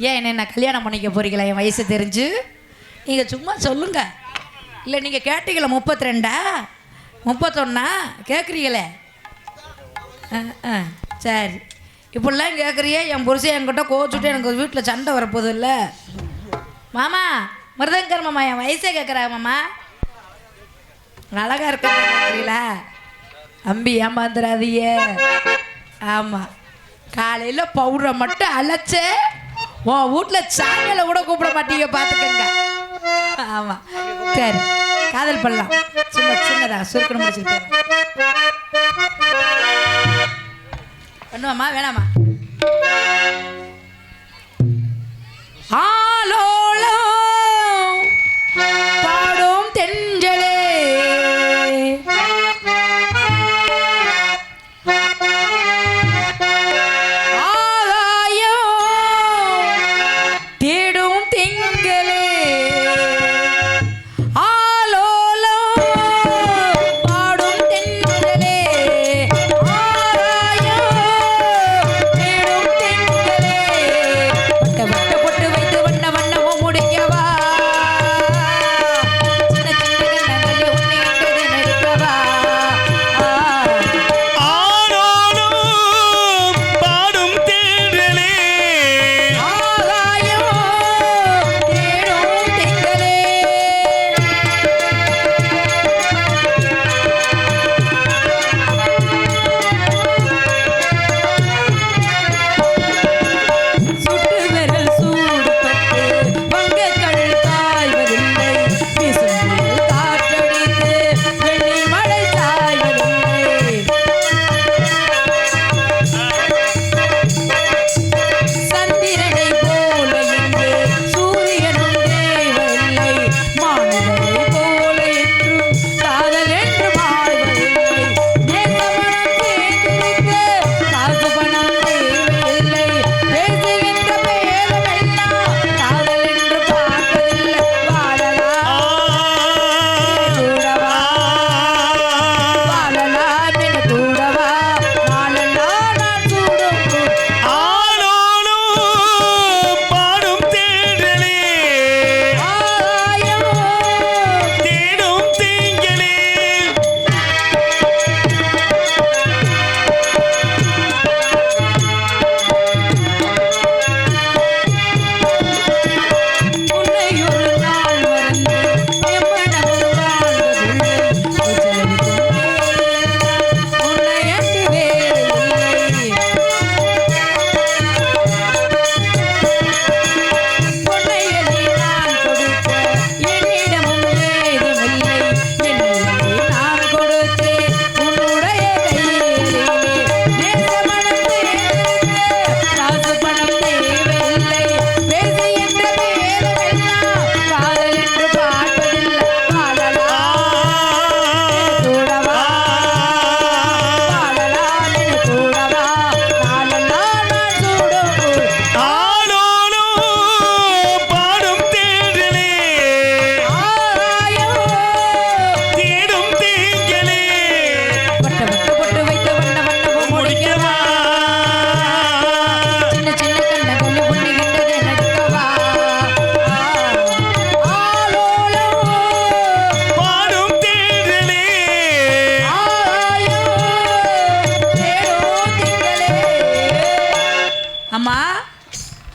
ஏன் என்ன கல்யாணம் பண்ணிக்க போறீங்களா என் வயசு தெரிஞ்சு? நீங்கள் சும்மா சொல்லுங்க. இல்லை நீங்கள் கேட்டீங்களா 32 31 கேட்குறீங்களே? சரி, இப்படிலாம் கேட்குறியே. என் புருஷன் என்கிட்ட கோச்சுட்டு எனக்கு வீட்டில் சண்டை வரப்போகுது இல்லை மாமா. மிருதங்கர் மாமா என் வயசே கேட்குறாங்க மாமா. அழகா இருக்கிறீங்களா அம்பி? ஏமாந்துடாதீங்க. ஆமாம், காலையில் பவுடரை மட்டும் அழைச்சே உன் வீட்டில் சாயங்கால கூட கூப்பிட மாட்டீங்க, பார்த்துக்கங்க. ஆமாம், சரி காதல் பண்ணலாம். சும்மா சின்னதா சுருக்கணும் முடிச்சுட்டு பண்ணுவாமா வேணாமா? ஆலோலோ பாடும் தென்றலே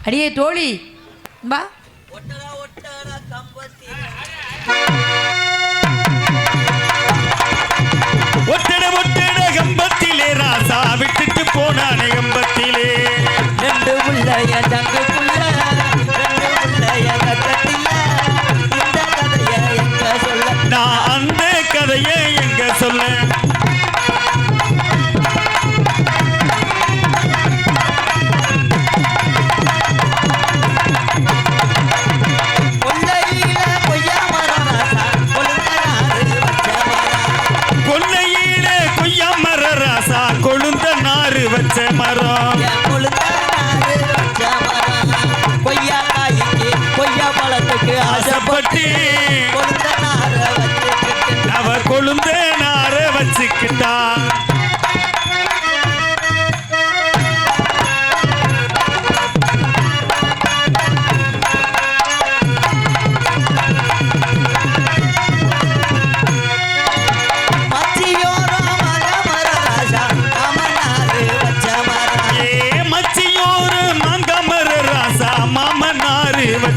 அடியே தோழி பா. ஒட்டட ஒட்டட கம்பத்திலே ராசா விட்டுட்டு போனானே கம்பத்திலே. ரெண்டு உள்ளய தங்குக்குள்ள ரெண்டு உள்ளய கட்டத்தில இந்த கதையை எங்க சொல்ல? நான் அந்த கதையை எங்க சொல்ல? கொழுந்த நாறு வச்ச மரம் கொய்யா காய்க்கு கொய்யா பழத்துக்கு ஆசைப்பட்டு அவ கொழுந்த நார வச்சுக்கிட்டா.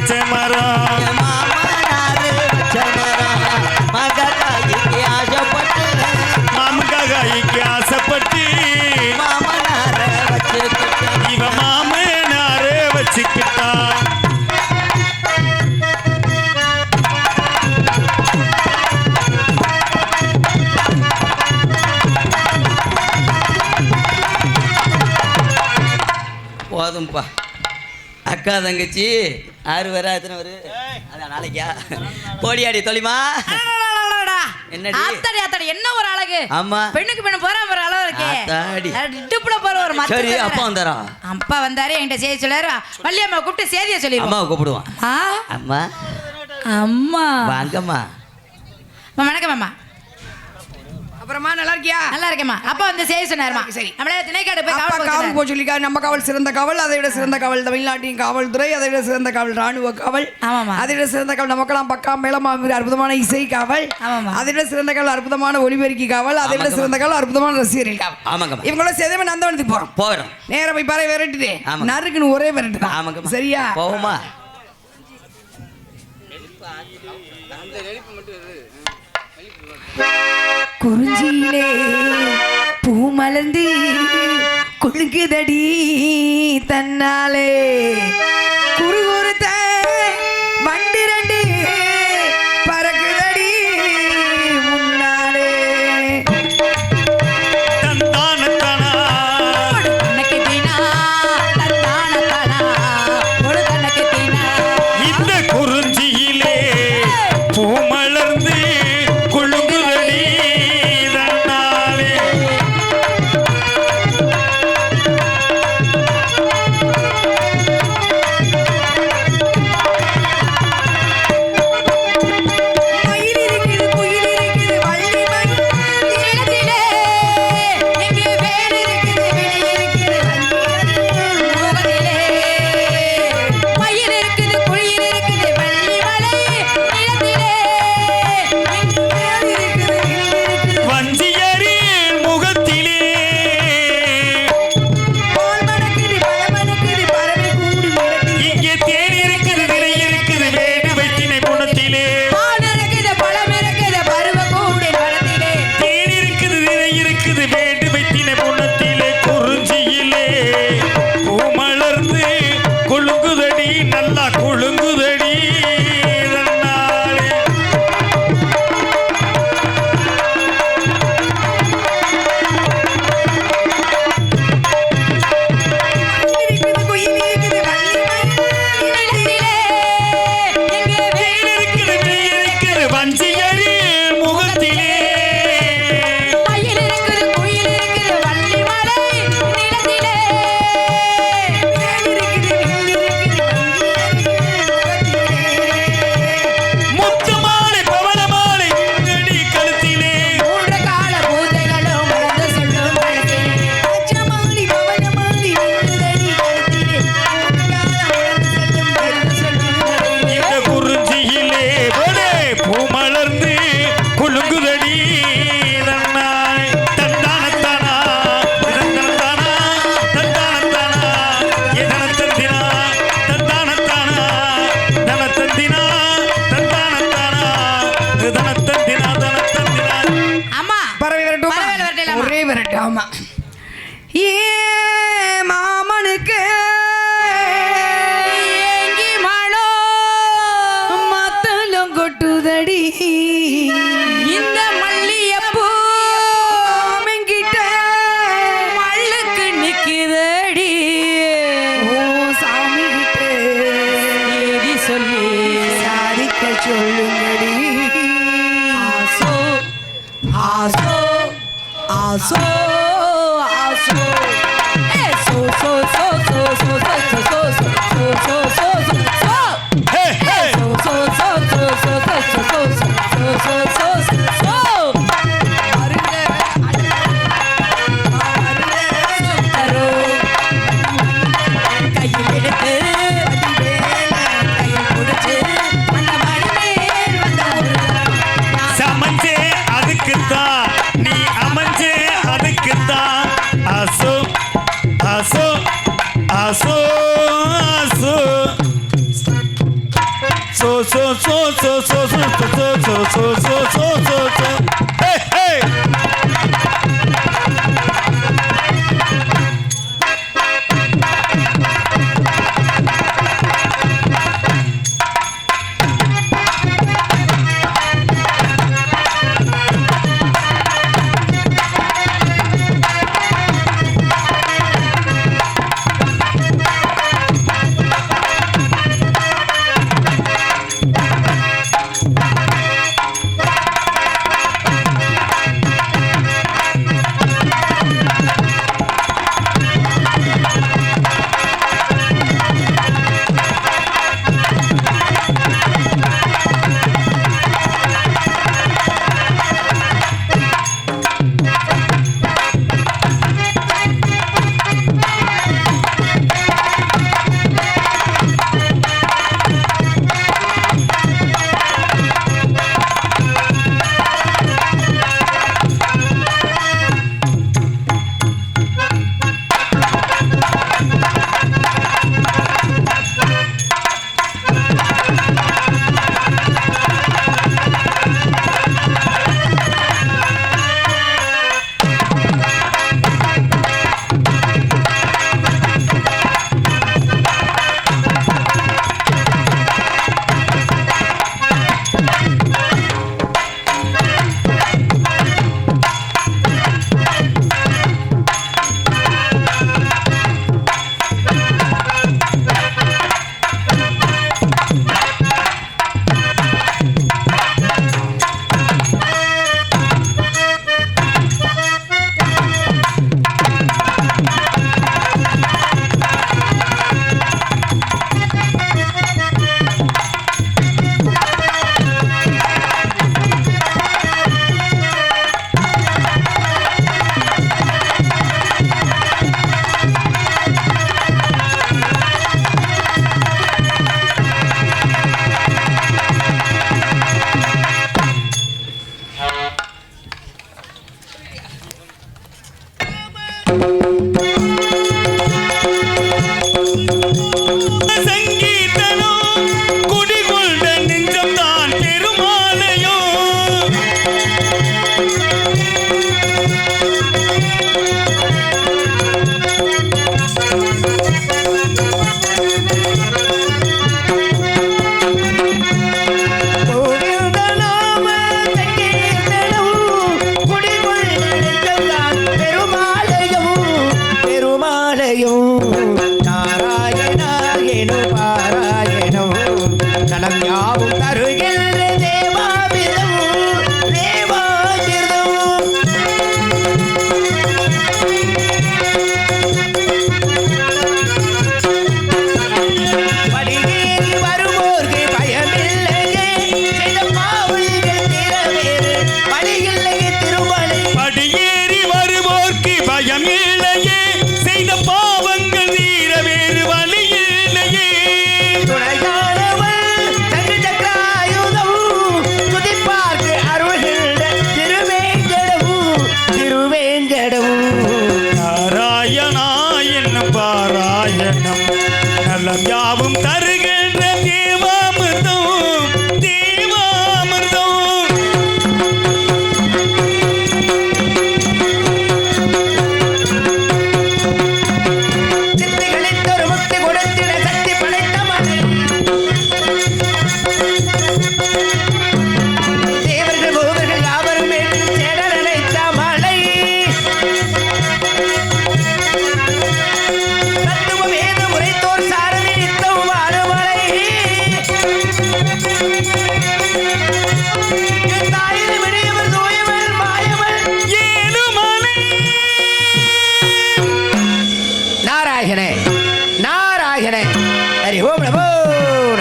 வச்ச மரம் என் மாமனாரு வச்ச மரம் மகத்தாய்க்கு ஆசைப்பட்டு மாமங்காய்க்கு ஆசைப்பட்டு மாமனார வச்சுக்கிட்டேன் இவ மாமனாரே வச்சுக்கிட்டான் போதும்பா அக்கா தங்கச்சி 6 பேரா எத்தனை பேரு அதான் நாளைக்கா போடியாடி தொழிமா என்னடி? ஆத்தாடி ஆத்தாடி என்ன ஒரு அழகு. ஆமா பெண்ணுக்கு பெண்ணு போற ஒரு அழகு இருக்கே. ஆத்தாடி. இடுப்புல போற ஒரு மச்ச. சரி அப்பா வந்தாரா? அப்பா வந்தாரு என்கிட்ட செய்தி சொல்லாரு. வள்ளியம்மா கூப்பிட்டு செய்தியை சொல்லிடுவோம். அம்மாவை கூப்பிடுவான். அம்மா அம்மா வாங்கம்மா. வணக்கம் அம்மா. அப்புறமா நல்லா இருக்கியா? நல்லா இருக்கேம்மா. அப்பா வந்து செய்தி சொன்னாருமா. சரி. நம்மளே திணைக்காடு போய் அப்பா காவல் போய் சொல்லிருக்காரு. நம்ம காவல் சிறந்த காவல், அதை விட சிறந்த காவல் தமிழ்நாட்டின் காவல்துறை, அதை விட சிறந்த காவல் ராணுவ காவல், ஆமாம்மா. அதை விட சிறந்த காவல் நமக்கெல்லாம் பக்கா மேலமா அற்புதமான இசை காவல், ஆமாம்மா. அதை விட சிறந்த காவல் அற்புதமான ஒலிபெருக்கி காவல், அதை விட சிறந்த காவல் அற்புதமான ரசிகர்கள் காவல். ஆமாங்கம்மா. இவங்களோட சேர்ந்து நந்தவனத்துக்கு போறோம். போகிறோம். நேரா போய் பாறை விரட்டுது. ஆமாங்க. நறுக்குன்னு ஒரே விரட்டு தான். ஆமாங்கம்மா. சரியா? போவோமா? குறிஞ்சியிலே பூ மலர்ந்து குலுக்குதடி தன்னாலே குறுகுறுத்த வண்டிரண்டு பறக்குதடி முன்னாலே தந்தானத்தானா கண்ணக்கு தீனா தந்தான தானா ஒரு கண்ணக்கு தீனா இந்த குறிஞ்சியிலே பூமலர்ந்து குலுங்குதடி தன்னாலே மயில் இருக்குது குயில் இருக்குது வள்ளி மயில் நிலத்திலே எங்கே வேறு இருக்குது விழி இருக்குது முகத்திலே மயில் இருக்குது குயில் இருக்குது வள்ளி மலை நிலத்திலே வஞ்சியரி முகத்திலே பால் மணக்குது பழம் மணக்குது பறவை கூடு மிளகு இங்கே தேன் இருக்குது விலை இருக்குது வேடு வைத்தினை குணத்திலே பால் இருக்குது பழம் இருக்குது பருவ கூடு வளத்திலே தேன் இருக்குது விலை இருக்குது வேடு வைத்தினை குணத்திலே குறிஞ்சியிலே பூமலர்ந்து குலுங்குதடி நல்லா குலுங்குதடி தன்னாலே இருக்குது குயில் இருக்குது வள்ளி மயில் நிலத்திலே எங்கே வேறு இருக்குது விலை இருக்குது வஞ்சியரி முகத்திலே மயில் இருக்குது குயில் இருக்குது வள்ளி மலை நிலத்திலே முத்து மாலை பவள மாலை நடி கழுத்திலே மூன்று கால பூஜைகளும் மறந்து சொல்லும் வழக்கிலே அச்சமாலி பவனமாலி வெண்ணுதடி கழுத்திலே மறந்து சொல்லும் வழக்கிலே இந்த குறிஞ்சியிலே ஒரே பூமலர்ந்து குலுங்குதடி தன்னாய் தந்தானத்தானா தந்தானத்தானா தந்தானத்தானா எதனத்தந்தினா தந்தானத்தானா தனத்தந்தினா தந்தானத்தானா தனத்தந்தினா தனத்தந்தினா அம்மா பறவை விரட்டுமா? பறவைகள் விரட்டலாமா? ஒரே விரட்டு ஆமா. ஏ மாமனுக்கு ஏங்கி மழோ மத்தளம் கொட்டுதடி இந்த மல்லியப்பூ அவன்கிட்ட மல்லுக்கு நிக்குதடி ஓ சாமி கிட்ட ஏதி சொல்லி சாதிக்க சொல்லுங்கடி ஆசோ ஆசோ ஆசோ ஆசோ ஏ சோ சோ சோ சோ சோ சோ சோ சோ சோ சோ சோ சோ சோ ஹே ஹே சோ சோ சோ சோ சோ சோ சோ சோ சோ சோ சோ சோ அருங்க தரோ கையில் எடுத்து கையில் கொடுத்து அந்த மடிமேல் வந்த ஒரு சமஞ்சே அதுக்குத்தான் நீ அமைஞ்சே அது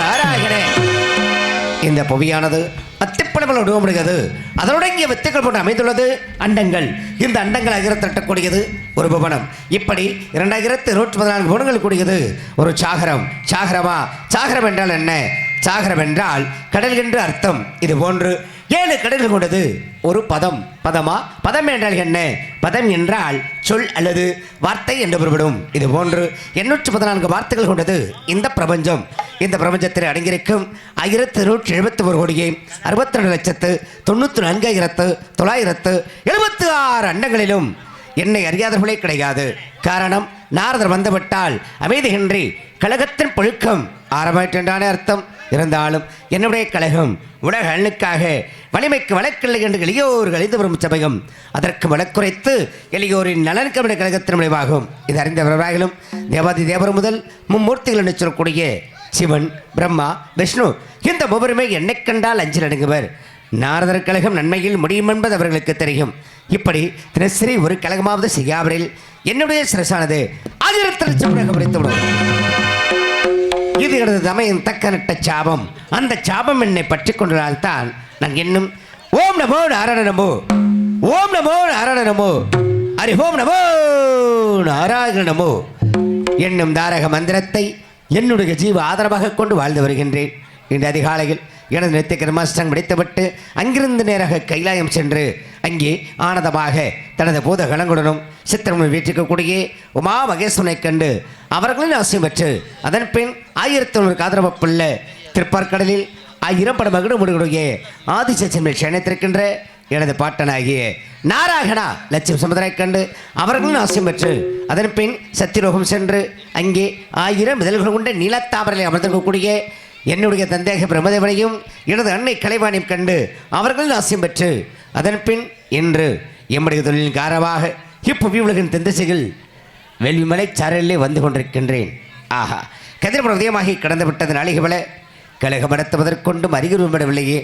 நாராயணே. இந்த புவியானது அத்திப்படங்கள் உருவமுடையது. அதனுடைய வித்துக்கள் போட்டு அமைந்துள்ளது அண்டங்கள். இந்த அண்டங்கள் அகிரத்தட்டக்கூடியது ஒரு புவனம். இப்படி 2114 புவனங்கள் கூடியது ஒரு சாகரம். சாகரமா? சாகரம் என்றால் என்ன? சாகரம் என்றால் கடல் என்று அர்த்தம். இது போன்று 7 கடல்கள் கொண்டது ஒரு பதம். பதமா? பதம் என்றால் என்ன? பதம் என்றால் சொல் அல்லது வார்த்தை என்று பொருள்படும். இது போன்று 814 வார்த்தைகள் கொண்டது இந்த பிரபஞ்சம். இந்த பிரபஞ்சத்தில் அடங்கியிருக்கும் 1171 கோடியே 62,94,976 அண்டங்களிலும் என்னை அறியாதவர்களே கிடையாது. காரணம், நாரதர் வந்துவிட்டால் அமைதியின்றி கழகத்தின் புழுக்கம் ஆரம்பிக்கின்றானே அர்த்தம். இருந்தாலும் என்னுடைய கழகம் உலக நலனுக்காக வலிமைக்கு வழக்கில்லை என்று எளியோர்கள் அறிந்து வரும் சமயம் அதற்கு வழக்குரைத்து எளியோரின் நலனுக்கு கழகத்தின் விளைவாகும். இது அறிந்தவர்களாகிலும் தேவாதி தேவர் முதல் மும்மூர்த்திகள் என்று சொல்லக்கூடிய சிவன், பிரம்மா, விஷ்ணு இந்த மூவருமே என்னை கண்டால் அஞ்சில் அடங்குவர். நாரதர் கழகம் நன்மையில் முடியும் என்பது அவர்களுக்கு தெரியும். இப்படி தினசரி ஒரு கழகமாவது செய்யாவரில் என்னுடைய சிரசானது 1000 லட்சம் முடித்துவிடும். இது எனது தமையின் தக்க நட்ட சாபம். அந்த சாபம் என்னை பற்றி கொண்டதால் தான் நான் இன்னும் ஓம் நமோ நாராயண நமோ, ஓம் நமோ நாராயண நமோ, ஹரி ஓம் நமோ நாராயண நமோ என்னும் தாரக மந்திரத்தை என்னுடைய ஜீவ ஆதரவாக கொண்டு வாழ்ந்து வருகின்றேன். இன்று அதிகாலையில் எனது நித்திய கர்மாஷ்டம் முடித்துவிட்டு அங்கிருந்து நேராக கைலாயம் சென்று அங்கே ஆனந்தமாக தனது பூத கணங்களுடனும் சித்திரமும் வீட்டிற்கக்கூடிய உமா மகேஸ்வரனை கண்டு அவர்களின் அவசியம் பெற்று அதன் பின் 1100 ஆதரவப்புள்ள திருப்பார்கடலில் 1000 பட மகுடு முடிவுடைய ஆதிசேஷன் சேனத்திருக்கின்ற எனது பாட்டனாகிய நாராயணா லட்சுமி சமுதரை கண்டு அவர்களின் அவசியம் பெற்று அதன் பின் சத்தியலோகம் சென்று அங்கே 1000 இதழ்கள் கொண்ட நீலத்தாமரையில் அமர்ந்திருக்கக்கூடிய என்னுடைய தந்தேக பிரமதேவனையும் எனது அன்னை கலைவாணியும் கண்டு அவர்களின் ஆசியம் பெற்று அதன் பின் இன்று எம்முடைய தொழிலின் காரணமாக இப்புவி உலகின் தெந்தசைகள் வெள்ளிமலை சாரலிலே வந்து கொண்டிருக்கின்றேன். ஆஹா, கதிரவன் உதயமாகி கடந்து விட்டது நாளிகை கழகம் நடத்துவதற்கொண்டும் அறிகுறி விடவில்லையே.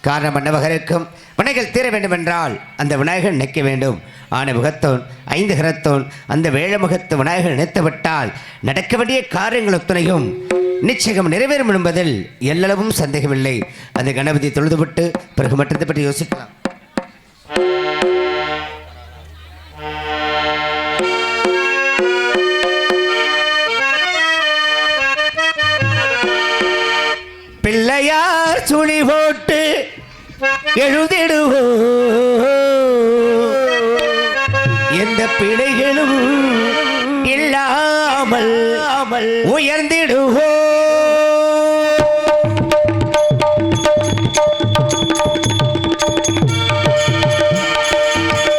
காரணம் மன்னவகருக்கும் வினைகள் தீர வேண்டுமென்றால் அந்த விநாயகர் நினைக்க வேண்டும். ஆன முகத்தோன் 5 கரத்தோன் அந்த வேழமுகத்து விநாயகர் நினைத்துவிட்டால் நடக்க வேண்டிய காரியங்கள் ஒத்துணையும் நிச்சயம் நிறைவேறும் என்பதில் எல்லளவும் சந்தேகமில்லை. அந்த கணபதி தொழுதுவிட்டு பிறகு மற்றதை பற்றி யோசிக்கலாம். பிள்ளையார் சுழி போட்டு எழுதிடுவோ எந்த பிழைகளும் இல்லாமல் உயர்ந்திடுவோ.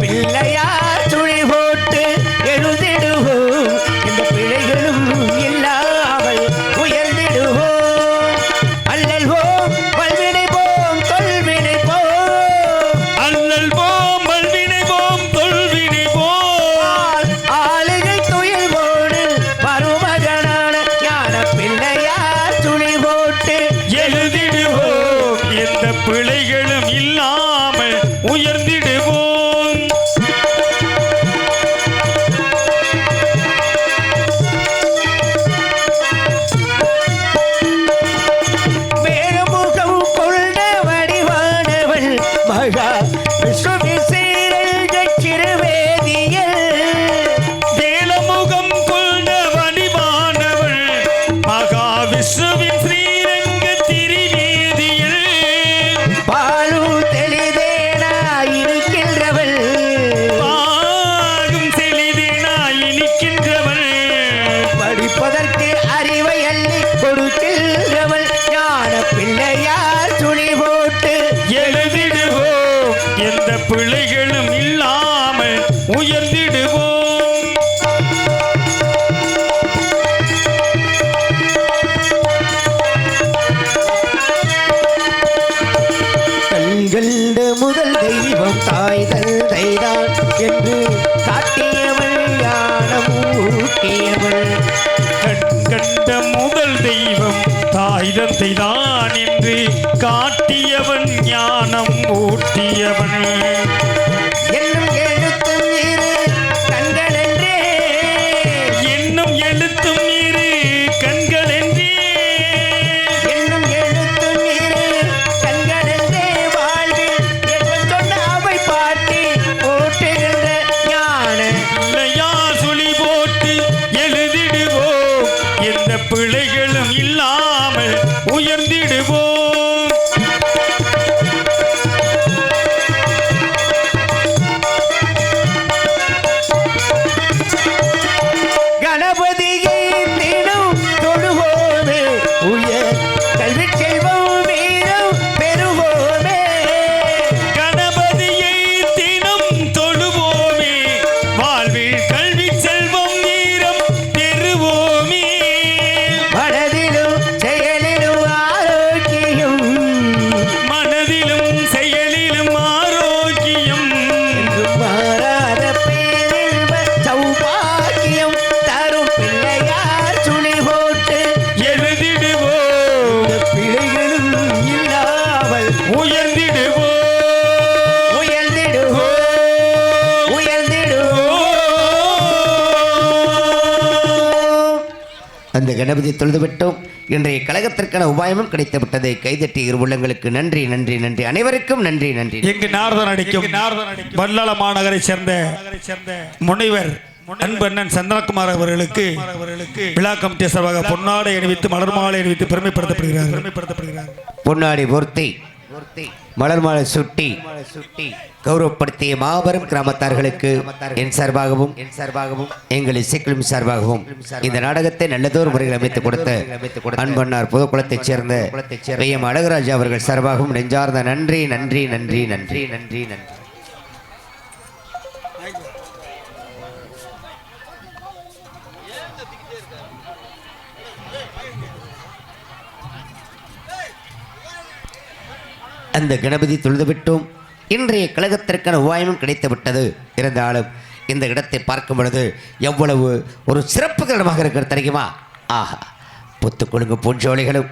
பிள்ளையார் சுழி போட்டு எழுதிடுவோ எந்த பிழைகளும் இல்லாமல் உயர்ந்திடுவோ. அல்லல் போம் வல்வினை போம் தொல்வினை போம், அல்லல் போம் வல்வினை போம் தொல்வினை போம், ஆளுகை துயில் போடு மருமகனான ஞான பிள்ளையார் சுழி போட்டு எழுதிடுவோம் எந்த பிழைகளும் இல்லாமல் உயர்ந்திடுவோம். வேறுமுகம் கொண்ட வடிவானவள் மகா விஷ்ணுவி சீரல்கள் சிறுவேதியல். வேலமுகம் கொண்ட வடிவானவள் மகாவிஷ்ணுவின் ஸ்ரீரங்க திரிவேதியில் பாலும் தெளிதேனாயிருக்கின்றவள் பாகும் செலிதேனாய் இனிக்கின்றவள் படிப்பதற்கு அறிவை அள்ளி கொடுக்கின்றவள் ஞான பிள்ளையார் துணி போட்டு எழுதிடுவோம் எந்த பிழைகளும் இல்லாமல் உயர்ந்திடுவோம். கண்கண்ட முதல் தெய்வம் தாய் தந்தைதான் என்று காட்டியவள் ஞானம் ஊட்டியவள். கண்கண்ட முதல் தெய்வம் தாய் தந்தை தான் என்று காட்டியவன் ஞானம் ஊட்டியவன். என்னும் எழுத்தும் இரு கண்களென்றே என்னும் எழுத்தும் இரு கண்களென்றே உயர்ந்திடுவோம். கணபதியை தினம் தொழுவோமே உயர் கல்வி செல்வம் வீரம் பெறுவோமே. கணபதியை தினம் தொழுவோமே, வாழ்வில் கல்வி செல்வம் வீரம் பெறுவோமே. மனதிலும் செயலிலும் ஆரோக்கியம் மனதிலும் செயலிலும் ஆரோக்கியம். என்றும் மாறாத பேரின்ப சௌபாக்கியம் தரும் பிள்ளையார் சுழி போட்டு எழுதிடுவோம், பிழைகளும் இல்லாமல் உயர்ந்திடுவோம், உயர்ந்திடுவோம் உயர்ந்திடுவோம். அந்த கணபதி தொழுதுவிட்டோம். இன்றைய கழகத்திற்கான உபாயமும் கிடைத்து விட்டது. கைதட்டி இரு உள்ளங்களுக்கு நன்றி நன்றி நன்றி. அனைவருக்கும் நன்றி நன்றி. எங்கு நாரதன் அடிக்கும் வல்லாள மாநகரை சேர்ந்த முனைவர் அன்பண்ணன் சந்திரகுமார் அவர்களுக்கு விழா கமிட்டி சார்பாக பொன்னாடை அணிவித்து மலர் மாலை அணிவித்து பெருமைப்படுத்தப்படுகிறார். பொன்னாடி பூர்த்தி மலர் மாலை சுட்டி கௌரவப்படுத்திய மாபெரும் கிராமத்தார்களுக்கு என் சார்பாகவும் எங்கள் இசைக்குழுவின் சார்பாகவும் இந்த நாடகத்தை நல்லதொரு முறையில் அமைத்துக் கொடுத்த அன்பண்ணார் புதுக்குளத்தைச் சேர்ந்த எம் அழகராஜா அவர்கள் சார்பாகவும் நெஞ்சார்ந்த நன்றி நன்றி நன்றி நன்றி நன்றி நன்றி. அந்த கணபதி தொழுதுவிட்டோம். இன்றைய கழகத்திற்கான உபாயமும் கிடைத்து விட்டது. இருந்தாலும் இந்த இடத்தை பார்க்கும் பொழுது எவ்வளவு ஒரு சிறப்பு இடமாக இருக்கிறது தெரியுமா? ஆஹா, புத்துக்குழுங்கு பூஞ்சோலைகளும்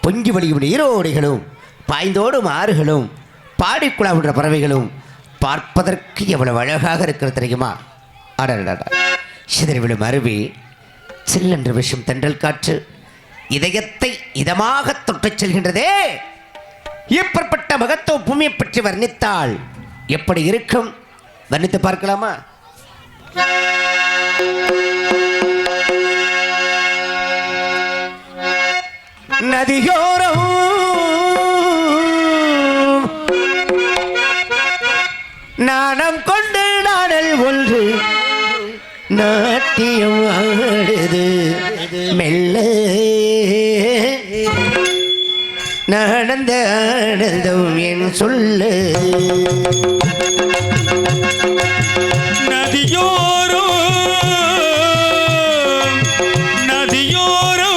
பொங்கி வழியும் நீரோடைகளும் பாய்ந்தோடும் ஆறுகளும் பாடிக்குழாவுன்ற பறவைகளும் பார்ப்பதற்கு எவ்வளவு அழகாக இருக்கிறது தெரியுமா? அடடா, சிதறிவிடும் அருவி, சில்லென்று விஷம் தென்றல் காற்று இதயத்தை இதமாக தொட்டுச் செல்கின்றதே. இப்படிப்பட்ட மகத்துவ பூமியை பற்றி வர்ணித்தால் எப்படி இருக்கும்? வர்ணித்து பார்க்கலாமா? நதியோரம் நாணம் கொண்டு நாடல் ஒன்று நாட்டியம் ஆடுது மெல்ல நடந்த ஆனந்தம் என் சொல்லு. நதியோரோ நதியோரோ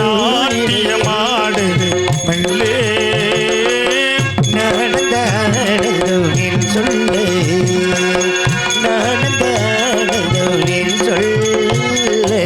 நாட்டியமாடுது மெல்லே நடந்த ஆனந்தம் என் சொல்லு. நடந்த ஆனந்தம் என் சொல்லு.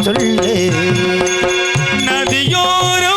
சொல்லு. நதியோரோ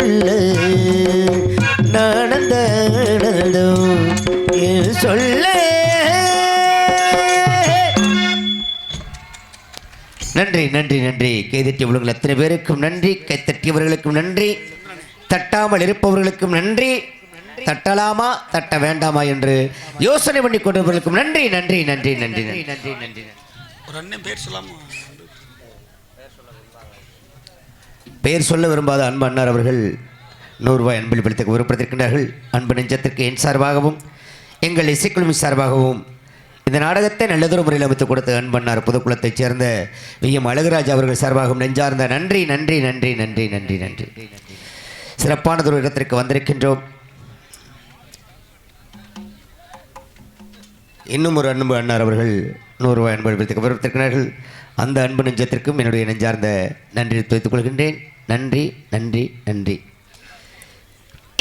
சொல்ல நடந்ததும் ஏன் சொல்ல. நன்றி நன்றி நன்றி. கைதட்டியவர்கள் அத்தனை பேருக்கும் நன்றி. கைத்தட்டியவர்களுக்கும் நன்றி. தட்டாமல் இருப்பவர்களுக்கும் நன்றி. தட்டலாமா தட்ட வேண்டாமா என்று யோசனை பண்ணி கொண்டவர்களுக்கும் நன்றி நன்றி நன்றி நன்றி நன்றி நன்றி நன்றி. ஒரு அண்ணன் பேர் சொல்லாமா? பெயர் சொல்ல விரும்பாத அன்பு அன்னார் அவர்கள் 100 ரூபாய் அன்பில் பிடித்த விருப்பத்திருக்கின்றார்கள். அன்பு நெஞ்சத்திற்கு என் சார்பாகவும் எங்கள் இசைக்குழுமி சார்பாகவும் இந்த நாடகத்தை நல்லதொரு முறையில் அமைத்துக் கொடுத்த அன்பண்ணார் புதுக்குளத்தைச் சேர்ந்த விஎம் அழகுராஜ் அவர்கள் சார்பாகவும் நெஞ்சார்ந்த நன்றி நன்றி நன்றி நன்றி நன்றி நன்றி. சிறப்பானதொரு இடத்திற்கு வந்திருக்கின்றோம். இன்னும் ஒரு அன்பு அண்ணார் அவர்கள் 100 ரூபாய் அன்பு விருப்பத்திருக்கிறார்கள். அந்த அன்பு நெஞ்சத்திற்கும் என்னுடைய நெஞ்சார்ந்த நன்றி தெரிவித்துக் கொள்கின்றேன். நன்றி நன்றி நன்றி.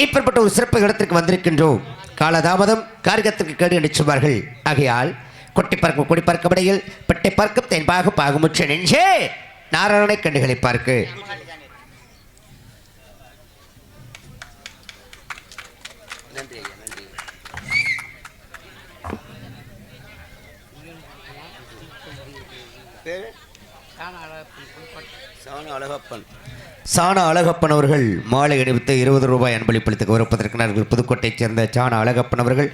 இப்படிப்பட்ட ஒரு சிறப்பு இடத்திற்கு வந்திருக்கின்றோம். காலதாமதம் காரியத்திற்கு கேடு என்று சொல்வார்கள். ஆகையால் கொட்டி பார்க்கும் கொடி பார்க்க விடையில் பெட்டை பார்க்கும் தென்பாக பாகுமுற்ற நெஞ்சே நாராயணனை கண்டுகளை பார்க்கு. சாண அழகப்பன் அவர்கள் மாலை அணிவித்து 20 ரூபாய் அன்பளிப்பளித்து கௌரவப்பதற்கினார்கள். புதுக்கோட்டையைச் சேர்ந்த சாண அழகப்பன் அவர்கள்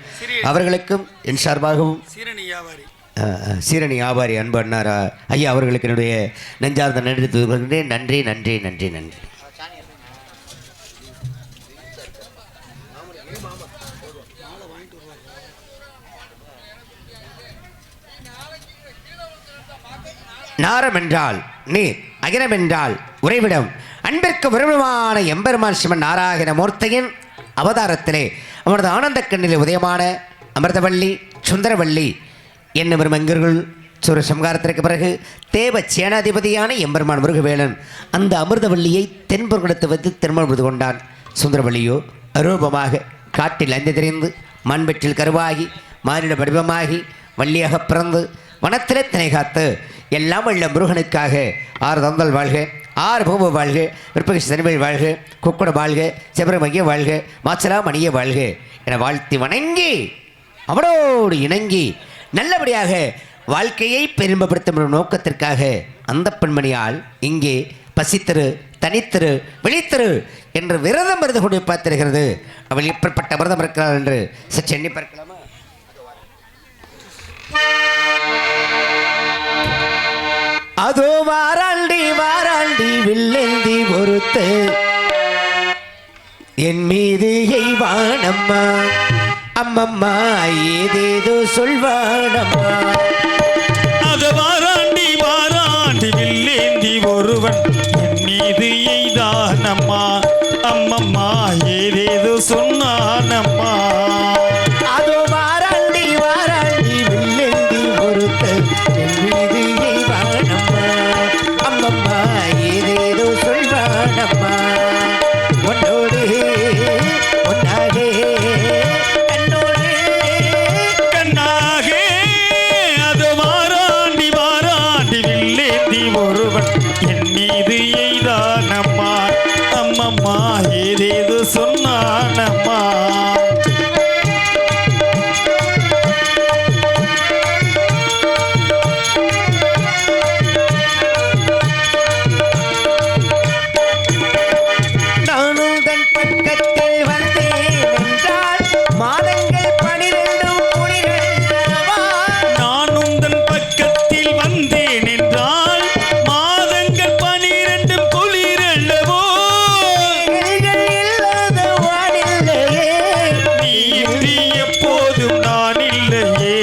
அவர்களுக்கும் என் சார்பாகவும் சீரணி வியாபாரி அன்பு அண்ணார் ஐயா அவர்களுக்கு என்னுடைய நெஞ்சார்ந்த நன்றி தெரிவிக்கின்றேன். நன்றி நன்றி நன்றி நன்றி. நாரம் என்றால் நீர், அகிலம் என்றால் உறைவிடம். அன்பிற்கு உறைவிடமான எம்பெருமான் சிவன் நாராயண மூர்த்தியின் அவதாரத்திலே அவனது ஆனந்த கண்ணிலே உதயமான அமிர்தவள்ளி சுந்தரவள்ளி என்னும் மங்கர்கள் சூர சம்ஹாரத்திற்கு பிறகு தேவ சேனாதிபதியான எம்பெருமான் முருகவேலன் அந்த அமிர்தவள்ளியை தென்புறத்து வைத்து திருமணம் கொண்டான். சுந்தரவள்ளியோ அரூபமாக காட்டில் அஞ்சு தெரிந்து மண்வெற்றில் கருவாகி மானிட வடிவமாகி வள்ளியாக பிறந்து வனத்திலே திணை காத்து எல்லாம் உள்ள முருகனுக்காக 6 தந்தல் வாழ்க, 6 பூம வாழ்க, விற்பகை சனிமை வாழ்க, குக்குட வாழ்க, செபரமைய வாழ்க, மாச்சலா மணிய வாழ்க என வாழ்த்தி வணங்கி அவனோடு இணங்கி நல்லபடியாக வாழ்க்கையை பெருமைப்படுத்தும் நோக்கத்திற்காக அந்த பெண்மணியால் இங்கே பசித்திரு தனித்திரு விழித்திரு என்று விரதம் இருந்து கொண்டு பார்த்திருக்கிறது. அவள் எப்படிப்பட்ட விரதம் இருக்கிறாள் என்று சற்று எண்ணி பார்க்கலாமா? அதோ வாராண்டி வாராண்டி வில்லேந்தி பொறுத்து என் மீது எய்வானம்மா அம்மம்மா ஏதேதோ சொல்வானம்மா. அது வாராண்டி வாராண்டி வில்லேந்தி ஒருவன் என் மீது எய்தானம்மா அம்மம்மா ஏதேதோ சொன்னானம்மா. அதோ வாராண்டி வாராண்டி வில்லேந்தி பொறுத்து என் மீது எய்வானம்மா அம்மம்மா ஏதேதோ சொல்வானம்மா. ஒன்னோடு ஒன்னாகே கண்ணோடு கண்ணாக அது வாராண்டி வாராண்டி வில்லேந்தி ஒருவன் என் மீது எய்தானம்மா அம்மம்மா ஏதேதோ சொன்னானம்மா. நானும் தன் பக்கத்தில் வந்தேன் என்றால் மாதங்கள் 12 குளிரல்லவா. நானும் தன் பக்கத்தில் வந்தேன் என்றால் மாதங்கள் 12 குளிரல்லவோ. கைகள் இல்லாத வானில்லையே நீ இன்றி எப்போதும் நான் இல்லையே.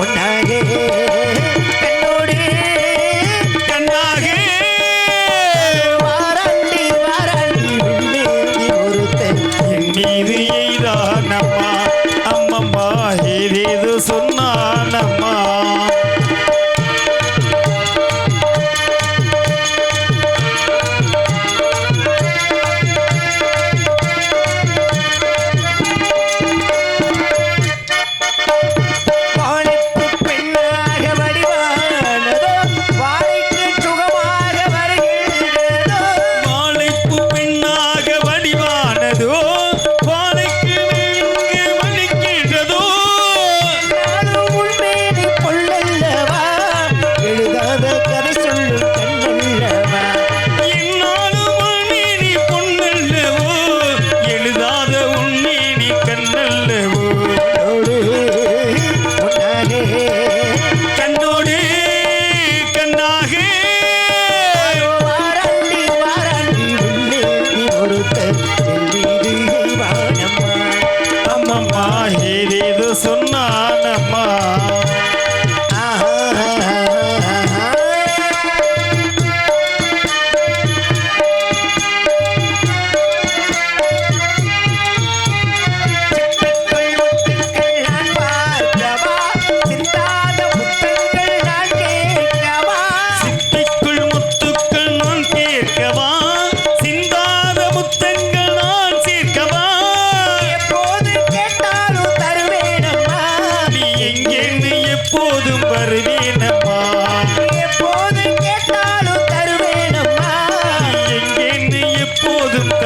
ஒன்னாகே கண்ணோடு கண்ணாக வாராண்டி வாராண்டி வில்லேந்தி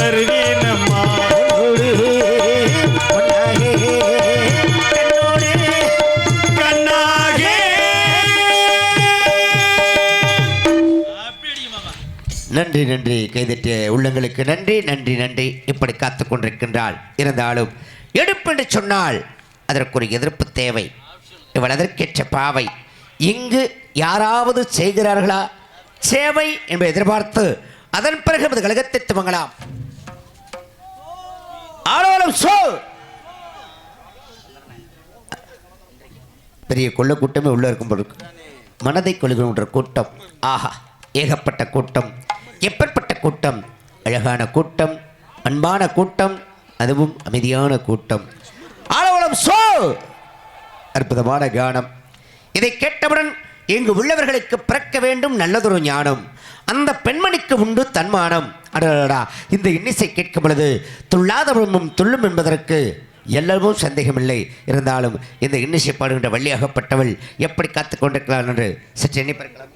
வருவேனம்மா கண்ணாகே. நன்றி நன்றி கைதட்டிய உள்ளங்களுக்கு நன்றி நன்றி நன்றி. இப்படி காத்து கொண்டிருக்கின்றாள். இருந்தாலும் எடுப்பென்று சொன்னால் அதற்கு ஒரு எதிர்ப்பு தேவை. இவள் அதற்கேற்ற பாவை. இங்கு யாராவது செய்கிறார்களா சேவை என்பதை எதிர்பார்த்து அதன் பிறகு நமது கழகத்தை துவங்கலாம். ஆலோலம் சோ பெரிய கொள்ள கூட்டமே உள்ள இருக்கும் பொழுது மனதை கொள்கின்ற கூட்டம். ஆஹா, ஏகப்பட்ட கூட்டம். எப்பேற்பட்ட கூட்டம்! அழகான கூட்டம், அன்பான கூட்டம், அதுவும் அமைதியான கூட்டம். ஆலோலம் சோ அற்புதமான கானம். இதை கேட்டவுடன் இங்கு உள்ளவர்களுக்கு பிறக்க வேண்டும் நல்லதொரு ஞானம். அந்த பெண்மணிக்கு உண்டு தன்மானம். அடடா, இந்த இன்னிசை கேட்கும் பொழுது துள்ளாதவனும் துள்ளும் என்பதற்கு எல்லாரும் சந்தேகமில்லை. இருந்தாலும் இந்த இன்னிசை பாடுகின்ற வள்ளியாகப்பட்டவள் எப்படி காத்து கொண்டிருக்கிறாள் என்று சற்று எண்ணி பாருங்களா.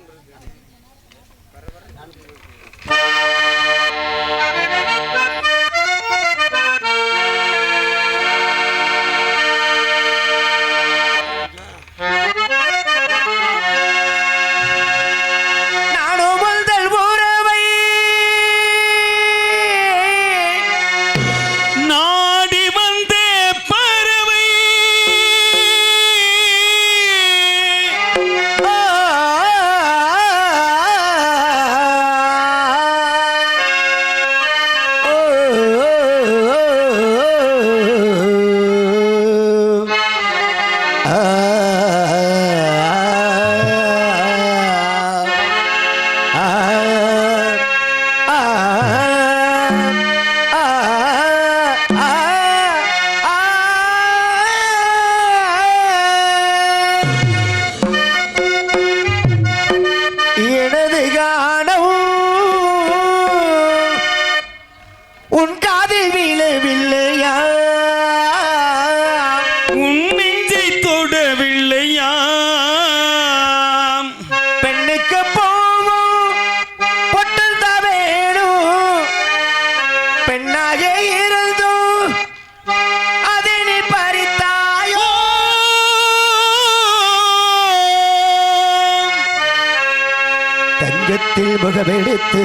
தங்கத்தில் முகமெடுத்து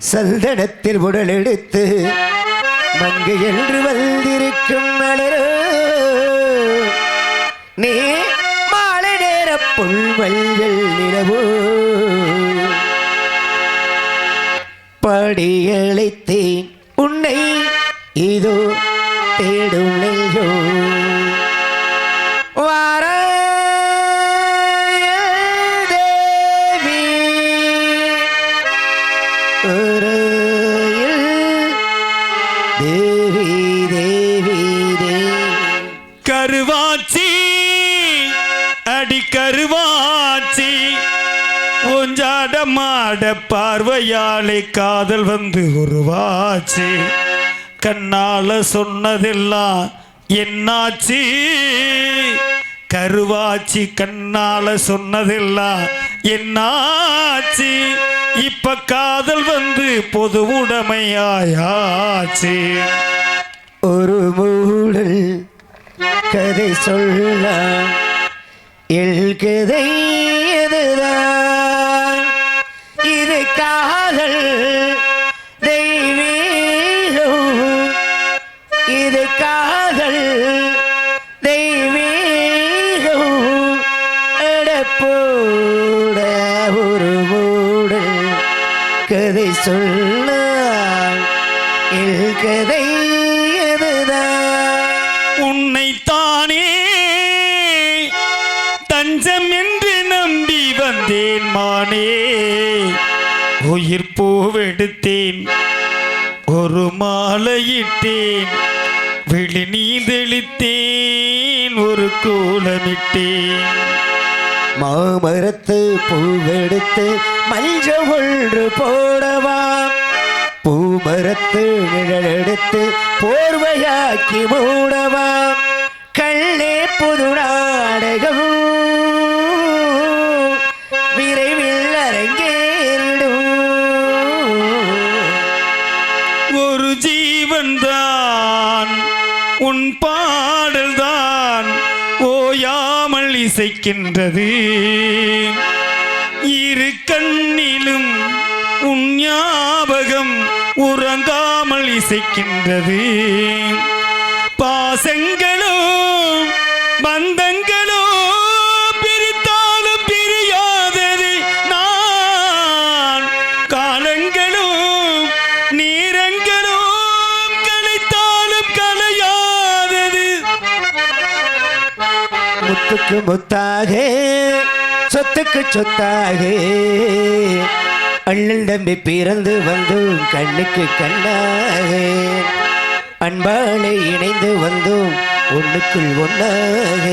சந்தனத்தில் உடல் எடுத்து மங்கை என்று வந்திருக்கும் மலரோ நீ மாலை நேர புல்வல்கள் நிலவோ படியழைத்தேன் உன்னை இதோ தேடும் நெஞ்சோ கருவாச்சி அடி கருவாச்சி ஒஞ்சாட மாட பார்வையாளை காதல் வந்து உருவாச்சி கண்ணால சொன்னதெல்லாம் என்னாச்சி கருவாச்சி கண்ணால சொன்னதெல்லாம் என்னாச்சி இப்ப காதல் வந்து பொது உடைமையாயாச்சு ஒரு மூடல் கதை சொல்ல கதை எதுதான் இது காதல் தெய்வீகம் இது காதல் தெய்வீகம் எடப்போட ஒரு மூடல் கதை சொல்ல கதை உன்னைத்தானே தஞ்சம் என்று நம்பி வந்தேன் மானே உயிர் பூவெடுத்தேன் ஒரு மாலையிட்டேன் விழி நீதெளித்தேன் ஒரு கோலமிட்டேன் மாமரத்து பூவெடுத்து மஞ்சள் ஒன்று போடவா பூமரத்து நிழல் எடுத்து போர்வையாக்கி மூடவா கள்ளே புது நாடகம் விரைவில் அரங்கேறிடும் ஒரு ஜீவன் தான் உன் பாடல் தான் ஓயாமல் இசைக்கின்றது இரு கண்ணிலும் உன் ஞாபகம் உறங்காமல் இசைக்கின்றது பாசங்களோ பந்தங்களோ பிரித்தாலும் பிரியாதது நான் காலங்களும் நீரங்களும் கலைத்தாலும் கலையாதது முத்துக்கு முத்தாக சொத்துக்கு சொத்தாக அண்ணன் தம்பி பிறந்து வந்தோம் கண்ணுக்கு கண்ணாக அன்பாலே இணைந்து வந்தோம் ஒண்ணுக்குள் ஒன்னாக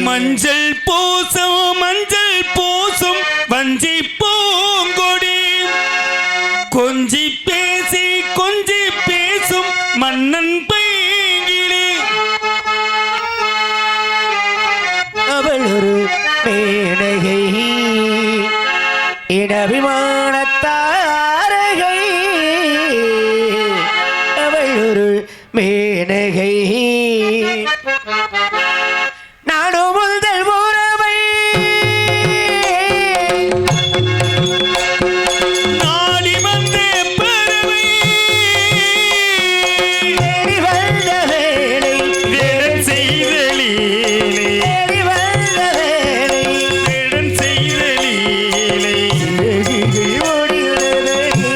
மஞ்சள் பூசும் வஞ்சி பூங்கொடி கொஞ்சி பேசும் மன்னன் பைங்கிளி அவள் ஒரு மேனகை இடவிமானத்தாரகை அவள் ஒரு மேனகை நானும் முதல் உறவை நாடி வந்த பறவை தேடி வந்த வேளை வேடன் செய்த லீலை தேடி வந்த வேளை வேடன் செய்த லீலை சிறகுகள் ஓடியுள்ளதடி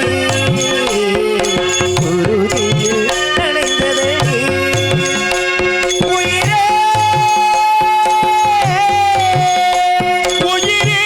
குருதியில் நனைந்ததடி உயிரே உயிரே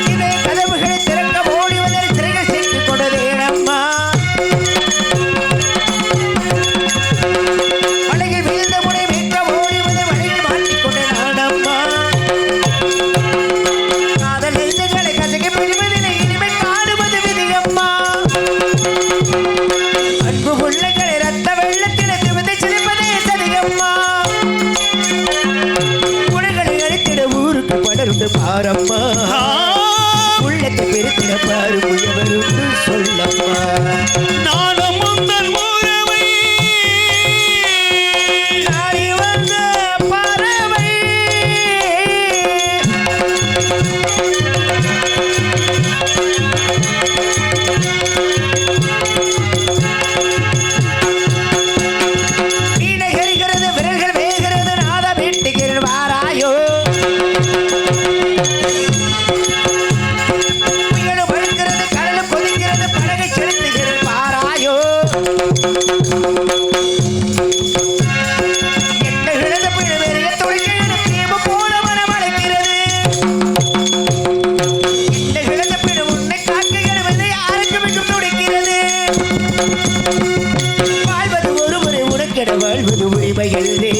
இதே கதவுகளை திறக்க ஓடி வந்து சிறைகள் சேர்த்துக் கொண்டதேனம்மா மலையில் வீழ்ந்த முனை மீட்க ஓடி வந்து மலையில் மாட்டிக்கொண்ட நானம்மா காதல் எழுதுகளை கசகி பிடிவதில்லை இனிமை காணுவது விதியம்மா அன்பு உள்ளங்களை ரத்த வெள்ளத்தில் திரும்பி சிரிப்பதே சதியம்மா உலகளை அழித்திட ஊருக்கு படர்ந்து பாரம்மா உள்ளத்தை பெருத்திட பாரு முயவருந்து சொல்லம்மா நானும் முந்தன் உறவை நாடி வந்த பறவை வீணை எரிகிறது விரல்கள் வேகிறது நாத வீட்டுகிறேன் வாராயோ புயலும் வழுக்கிறது கடலும் கொதிக்கிறது படகை செலுத்துகிறேன் பாராயோ என்ன இழந்த பிழவெறிய தொழில்கள் தீபு போல மனம் அழைக்கிறது என்ன இழந்த பிழ உன்னை காக்குகிறது யாருக்கும் இன்னும் துடிக்கிறது வாழ்வது ஒருமுறை உனக்கென வாழ்வது உரிமைகளே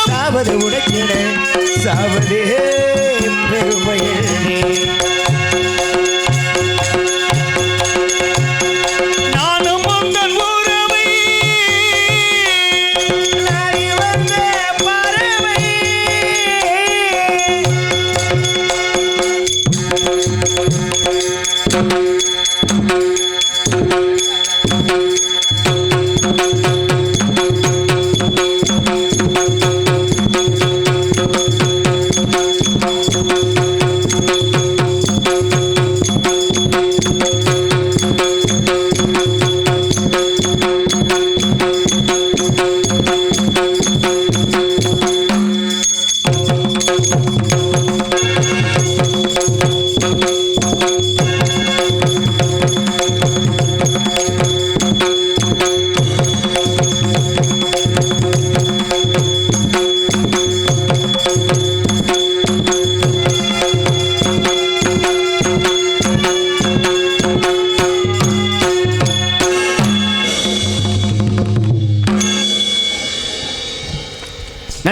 சாவது உனக்கென சாவதே பெருமைகளே நானும் முந்தன் உறவை நாடி வந்த பறவை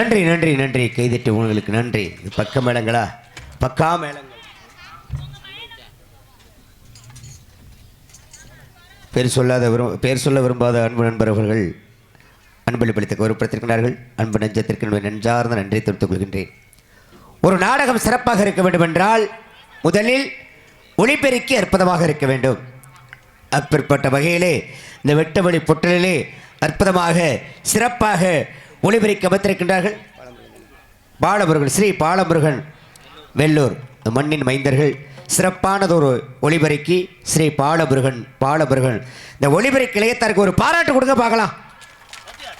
நன்றி நன்றி நன்றி. கைதட்டி உங்களுக்கு நன்றி. இது பக்க மேளங்களா? பக்கா மேளங்கள். பேர் சொல்ல விரும்பாத அன்பு நண்பர்கள் அன்பளிப்பளித்த கௌரவப்படுத்திருக்கிறார்கள். அன்பு நெஞ்சத்திற்கு நெஞ்சார்ந்த நன்றி தெரிவித்துக் கொள்கின்றேன். ஒரு நாடகம் சிறப்பாக இருக்க வேண்டும் என்றால் முதலில் ஒளிபெருக்கி அற்புதமாக இருக்க வேண்டும். அப்படிப்பட்ட வகையிலே இந்த வெட்டவெளி பொட்டலிலே அற்புதமாக சிறப்பாக ஒளிபெருக்கி அமைத்திருக்கின்றார்கள் பாலமுருகன், ஸ்ரீ பாலமுருகன் வெள்ளூர் மண்ணின் மைந்தர்கள். சிறப்பானதொரு ஒளிபெருக்கி ஸ்ரீ பாலமுருகன். இந்த ஒளிபெருக்கி இளையத்தாருக்கு ஒரு பாராட்டு கொடுங்க பார்க்கலாம்.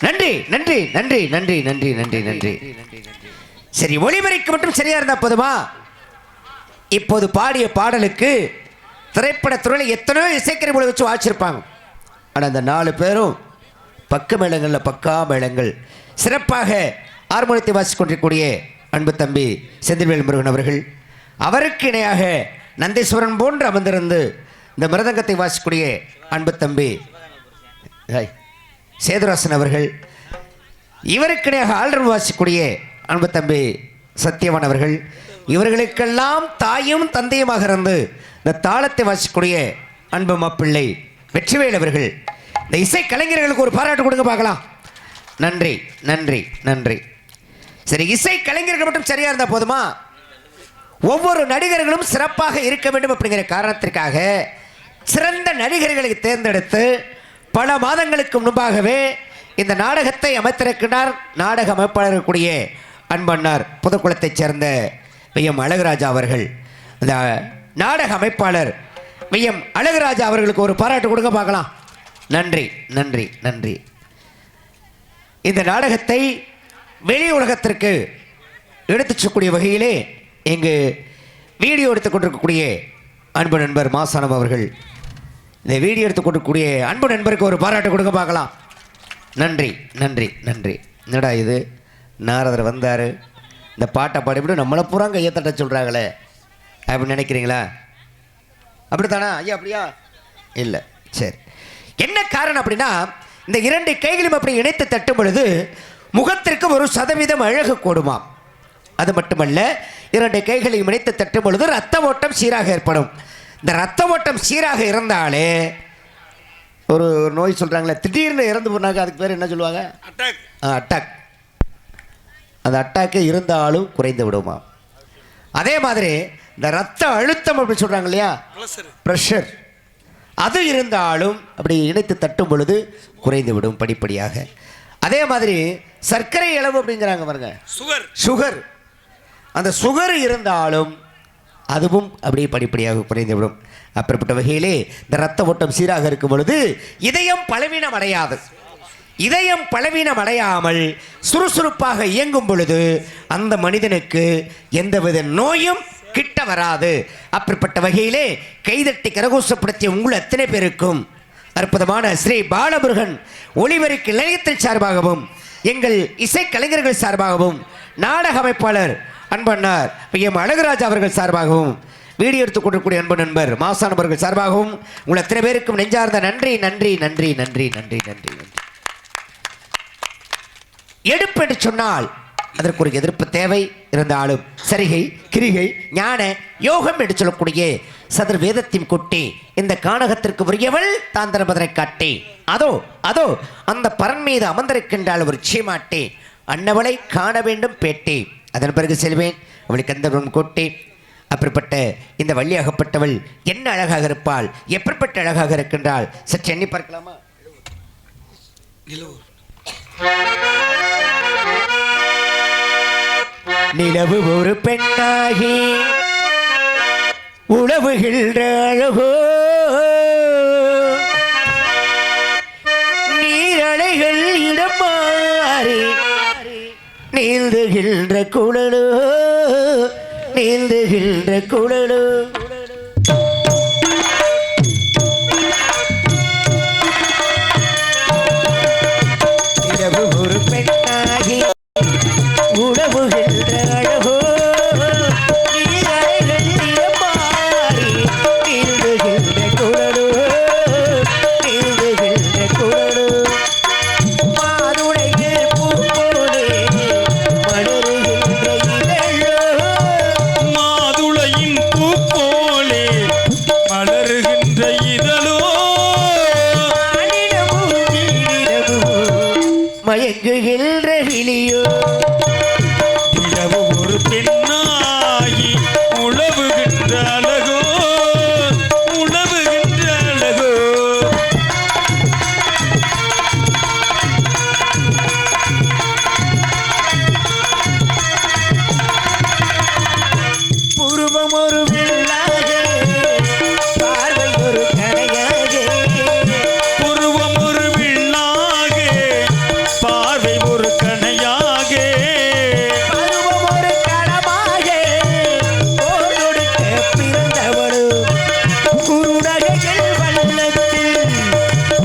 நன்றி நன்றி நன்றி நன்றி நன்றி நன்றி நன்றி. சரி, ஒளிபெருக்கி மட்டும் சரியா இருந்தா போதுமா? இப்போது பாடிய பாடலுக்கு திரைப்படத்துறையில் எத்தனையோ இசைக்கருவிகளை வச்சு வாசிச்சிருப்பாங்க. ஆனால் அந்த 4 பேரும் பக்க மேளங்களில் பக்கா மேளங்கள் சிறப்பாக ஹார்மோனியத்தை வாசித்துக் கொண்டிருக்கக்கூடிய அன்பு தம்பி செந்தில்வேல் முருகன் அவர்கள், அவருக்கு இணையாக நந்தீஸ்வரன் போன்று அமர்ந்திருந்து இந்த மிருதங்கத்தை வாசிக்கக்கூடிய அன்பு தம்பி சேதுராசன் அவர்கள், இவருக்கு இணையாக ஆல்ரம் வாசிக்கக்கூடிய அன்பு தம்பி சத்தியவான் அவர்கள், இவர்களுக்கெல்லாம் தாயும் தந்தையுமாக இருந்து இந்த தாளத்தை வாசிக்கக்கூடிய அன்பு மாப்பிள்ளை வெற்றிவேல் அவர்கள். இந்த இசை கலைஞர்களுக்கு ஒரு பாராட்டு கொடுங்க பார்க்கலாம். நன்றி நன்றி நன்றி. சரி, இசை கலைஞர்கள் மட்டும் சரியா இருந்தா போதுமா? ஒவ்வொரு நடிகர்களும் சிறப்பாக இருக்க வேண்டும் அப்படிங்கிற காரணத்திற்காக சிறந்த நடிகர்களை தேர்ந்தெடுத்து பல மாதங்களுக்கு முன்பாகவே இந்த நாடகத்தை அமைத்திருக்கிறார் நாடக அமைப்பாளர் கூடிய அன்பண்ணார் புதுக்குளத்தைச் சேர்ந்த வி.எம். அழகுராஜா அவர்கள். இந்த நாடக அமைப்பாளர் வி.எம். அழகுராஜா அவர்களுக்கு ஒரு பாராட்டு கொடுங்க பார்க்கலாம். நன்றி நன்றி நன்றி. இந்த நாடகத்தை வெளி உலகத்திற்கு எடுத்துச் செல்லக்கூடிய வகையிலே இங்கு வீடியோ எடுத்துக் கொண்டிருக்கக்கூடிய அன்பு நண்பர் மாசானம் அவர்கள், இந்த வீடியோ எடுத்துக் கொண்டிருக்கக்கூடிய அன்பு நண்பருக்கு ஒரு பாராட்டு கொடுங்க பார்க்கலாம். நன்றி நன்றி நன்றி. என்னடா இது, நாரதர் வந்தார், இந்த பாட்டை பாடிவிட்டு நம்மளை பூரா கையை தட்ட சொல்கிறாங்களே அப்படின்னு நினைக்கிறீங்களா? அப்படித்தானா ஐயா? அப்படியா? இல்லை. சரி, என்ன காரணம் அப்படின்னா, இந்த 2 கைகளும் அப்படி இணைத்து தட்டும் பொழுது முகத்திற்கு 1% அழகு கூடுமாம். அது மட்டுமல்ல, 2 கைகளையும் இணைத்து தட்டும் பொழுது ரத்த ஓட்டம் சீராக ஏற்படும். இந்த ரத்த ஓட்டம் சீராக இருந்தாலே ஒரு நோய் சொல்கிறாங்களே, திடீர்னு இறந்து போனாங்க, அதுக்கு பேர் என்ன சொல்லுவாங்க? அட்டாக். அந்த அட்டாக்கே இருந்தாலும் குறைந்து விடுமா. அதே மாதிரி இந்த ரத்த அழுத்தம் அப்படின்னு சொல்கிறாங்க இல்லையா, ப்ரெஷர், அது இருந்தாலும் அப்படி இணைத்து தட்டும் பொழுது குறைந்து விடும் படிப்படியாக. அதே மாதிரி சர்க்கரை அளவு அப்படிங்கிறாங்க பாருங்க, சுகர், அந்த சுகர் இருந்தாலும் அதுவும் அப்படியே படிப்படியாக குறைந்துவிடும். அப்படிப்பட்ட வகையிலே இந்த ரத்த ஓட்டம் சீராக இருக்கும் பொழுது இதயம் பலவீனம் அடையாது. இதயம் பலவீனம் அடையாமல் சுறுசுறுப்பாக இயங்கும் பொழுது அந்த மனிதனுக்கு எந்தவித நோயும் கிட்ட வராது. அப்படிப்பட்ட வகையிலே கைதட்டி கரகோஷப்படுத்திய உங்கள் அத்தனை பேருக்கும் அற்புதமான ஸ்ரீ பாலமுருகன் ஒளிபெருக்கி நிலையத்தின் சார்பாகவும் எங்கள் இசை கலைஞர்கள் சார்பாகவும் நாடக அமைப்பாளர் அன்பண்ணார் வி.எம். அழகுராஜா அவர்கள் சார்பாகவும் வீடியோ எடுத்துக் கொண்டிருக்கூடிய அன்பு நண்பர் மாசான் அவர்கள் சார்பாகவும் உங்கள் அத்தனை பேருக்கும் நெஞ்சார்ந்த நன்றி நன்றி நன்றி நன்றி நன்றி நன்றி நன்றி. எடுப்பு என்று சொன்னால் அதற்கு ஒரு எதிர்ப்பு தேவை இருந்தாலும் சரிகை கிரிகை ஞான யோகம் என்று சொல்லக்கூடிய சதுர் வேதத்தின் கொட்டி இந்த கானகத்திற்கு உரியவள் தாந்திரபதனை காட்டி அதோ அதோ அந்த பரன் மீது அமர்ந்திருக்கின்றாள் ஒரு சீமாட்டி, அன்னவளை காண வேண்டும் பேட்டி, அதன் பிறகு செல்வேன் அவளுக்கு அந்த கொட்டி. அப்படிப்பட்ட இந்த வள்ளியாகப்பட்டவள் என்ன அழகாக இருப்பாள், எப்படிப்பட்ட அழகாக இருக்கின்றாள், சற்று எண்ணி பார்க்கலாமா? நிலவு ஒரு பெண்ணாகி உழவுகின்ற அழகோ, நீரலைகள் இடம் மாறி நீந்துகின்ற குழலோ, நீந்துகின்ற குழலோ. நிலவு ஒரு பெண்ணாகி உழவுகின்ற அழகோ, நீரலைகள் இடம் மாறி நீந்துகின்ற குழலோ, நீந்துகின்ற குழலோ. மாதுளையில் பூ போலே மயங்குகின்ற விழியோ இரவு ஒரு பெண்ணாகி உழவுகின்ற அழகோ உழவுகின்ற அழகோ புருவம் ஒரு வெள்ளாக பார்வை ஒரு கடையாக புருவம் ஒரு வில்லாக பார்வை ஒரு கணையாக பருவம் ஒரு கடமாக போடொடுக்க பிறந்தவளும் குருடகைகள் வண்ணத்தில்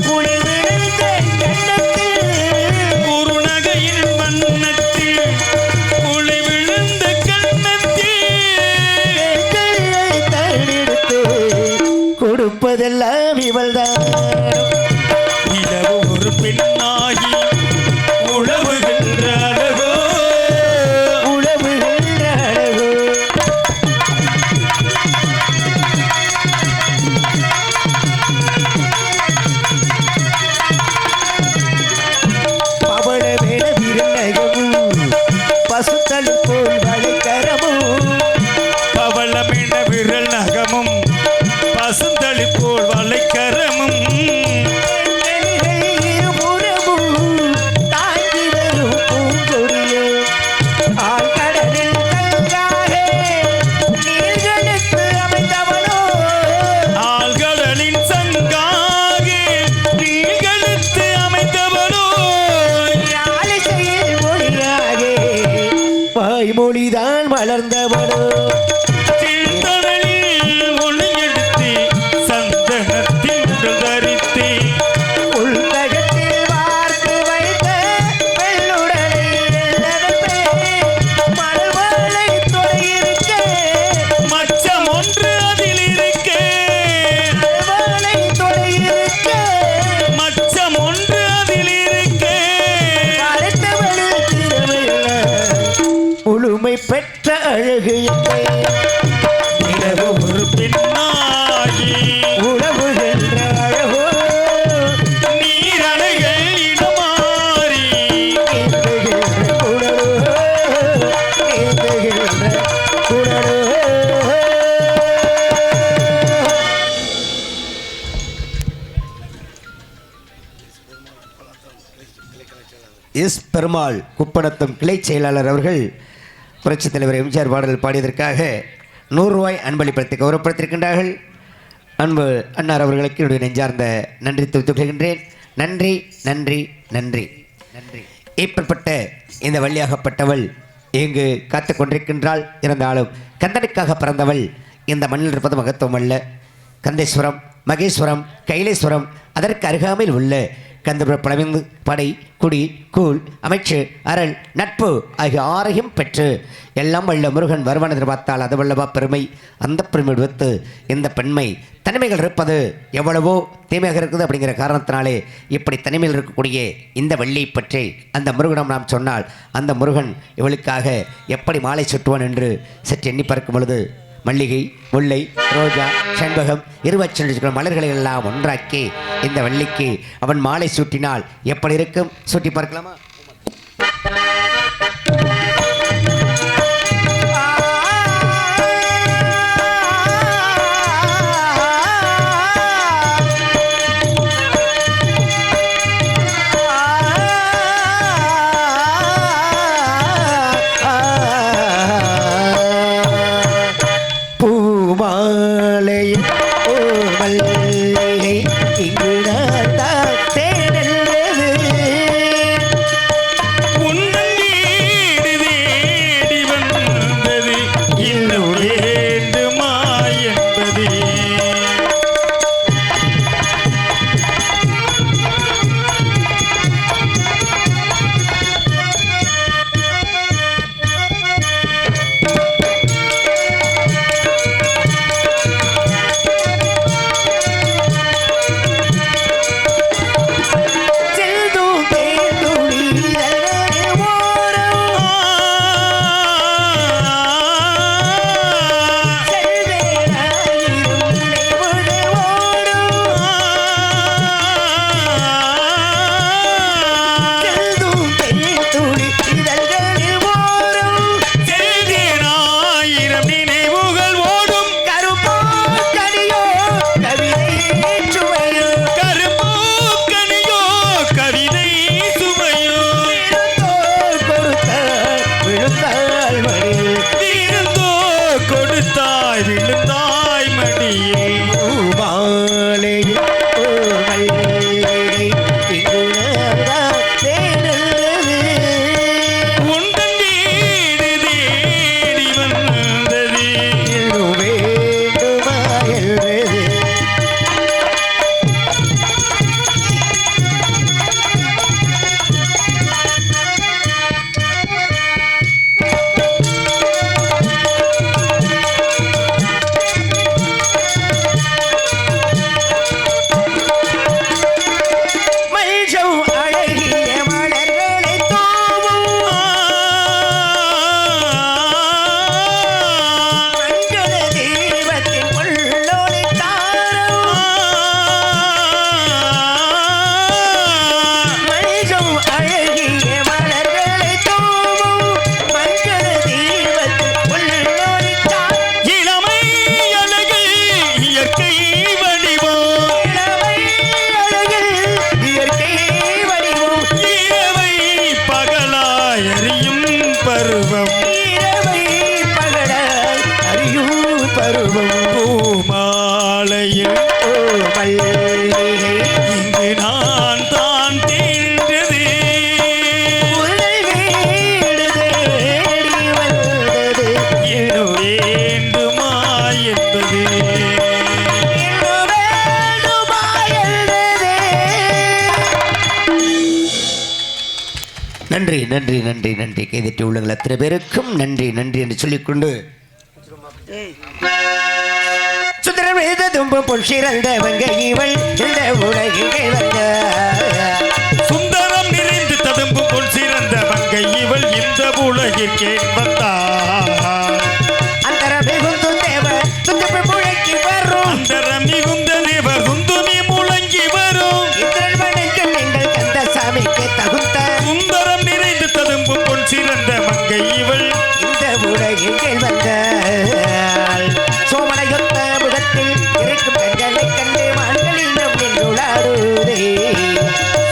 குளிர்விழுந்த கண்ணத்தில் குறுநகையின் வண்ணத்தில் குழி விழுந்த கண்ணத்தில் தடுத்து கொடுப்பதெல்லாம் இவள்தான் இரவு ஒரு பெண்ணாகி உழவுகின்ற அழகோ உழவுகின்ற அழகோ பவள வேட விருநகமும் பசுத்தளி போல் வளைக்கரமும் பவளமின விரல் நகமும் பசுந்தளி போல் வளைக்கரமும் இருபுறமும் தாங்கி வரும் பூங்கொடியோ ஆழ்கடலில் தங்காக நீர்களுக்கு அமைந்தவனோ ஆழ்கடலின் சங்காக நீர்களுக்கு அமைந்தவனோ யாழிசையில் மொழியாக வாய்மொழிதான் வளர்ந்தவனோ சிந்தனையில் ஒளியெடுத்து சந்தனத்தில் உடல் தரித்து உள்நகத்தில் வார்த்து வைத்த வெள்ளுடலை வெள்ளெடுப்பே மணல்வாளை துறையிருக்க மச்சம் ஒன்று அதில் இருக்கே மணல்வாளை துறையிருக்க மச்சம் ஒன்று அதில் இருக்கே படைத்தவள் திருமையில முழுமை பெற்ற அழகு என்னை இரவு ஒரு பெண்ணாகி உழவுகின்ற அழகோ நீரலைகள் இடமாறி நீந்துகின்ற குடலோ நீந்துகின்ற குடலோ எஸ் பெருமாள் குப்பணத்தம் கிளை செயலாளர் அவர்கள் புரட்சித் தலைவர் எம்ஜிஆர் பாடல் பாடியதற்காக 100 ரூபாய் அன்பளிப்பத்தை கௌரவப்படுத்தியிருக்கின்றார்கள். அன்பு அன்னார் அவர்களுக்கு என்னுடைய நெஞ்சார்ந்த நன்றி தெரிவித்துக் கொள்கின்றேன். நன்றி நன்றி நன்றி நன்றி. இப்படிப்பட்ட இந்த வள்ளியாகப்பட்டவள் இங்கு காத்து கொண்டிருக்கின்றாள். இருந்தாலும் கந்தனுக்காக பிறந்தவள் இந்த மண்ணில் இருப்பது மகத்துவம் அல்ல. கந்தேஸ்வரம், மகேஸ்வரம், கைலேஸ்வரம் அதற்கு அருகாமையில் உள்ள கந்தபுர பழமிந்து படை, குடி, கூழ், அமைச்சு, அரண், நட்பு ஆகிய ஆறையும் பெற்று எல்லாம் வல்ல முருகன் வருவான் எதிர்பார்த்தால் அது வல்லவா பெருமை. அந்த பெருமை விடுத்து இந்த பெண்மை தனிமைகள் இருப்பது எவ்வளவோ தீமையாக இருக்குது அப்படிங்கிற காரணத்தினாலே இப்படி தனிமையில் இருக்கக்கூடிய இந்த வள்ளியை பற்றி அந்த முருகனிடம் நாம் சொன்னால் அந்த முருகன் இவளுக்காக எப்படி மாலை சுட்டுவான் என்று சற்று எண்ணி பார்க்கும் பொழுது மல்லிகை, முல்லை, ரோஜா, செண்பகம், இருவச்சென்ற மலர்களை எல்லாம் ஒன்றாக்கி இந்த வள்ளிக்கு அவன் மாலை சூட்டினால் எப்படி இருக்கும்? சூட்டி பார்க்கலாமா? உன்னீடுதே நன்றி நன்றி நன்றி நன்றி கைதட்டி உள்ளங்கள் அத்தனை பேருக்கும் நன்றி நன்றி என்று சொல்லிக்கொண்டு சுந்தரம் எழுத தும்பு பொன்சிறந்த வங்கை இவள் இந்த உலகில் வந்த சுந்தரம் நிறைந்து ததும்பு பொன் சிறந்த மங்கை இவள் இந்த உலகிற்கே வந்தாள். அந்தர மிகுந்து தேவ தும்பு முழங்கி வரும் அந்தர மிகுந்த தேவர் துந்துமி முழங்கி வரும். இந்திரன் வணங்கும் எங்கள் கந்தசாமிக்கு தகுந்த சுந்தரம் நிறைந்து ததும்பு பொன் சிறந்த மங்கை இவள் இந்த உலகில் வந்த சோமனையொத்த முகத்தில் இருக்கும் பெண்களை கண்டு மான்களில் நின்றுளாடுதே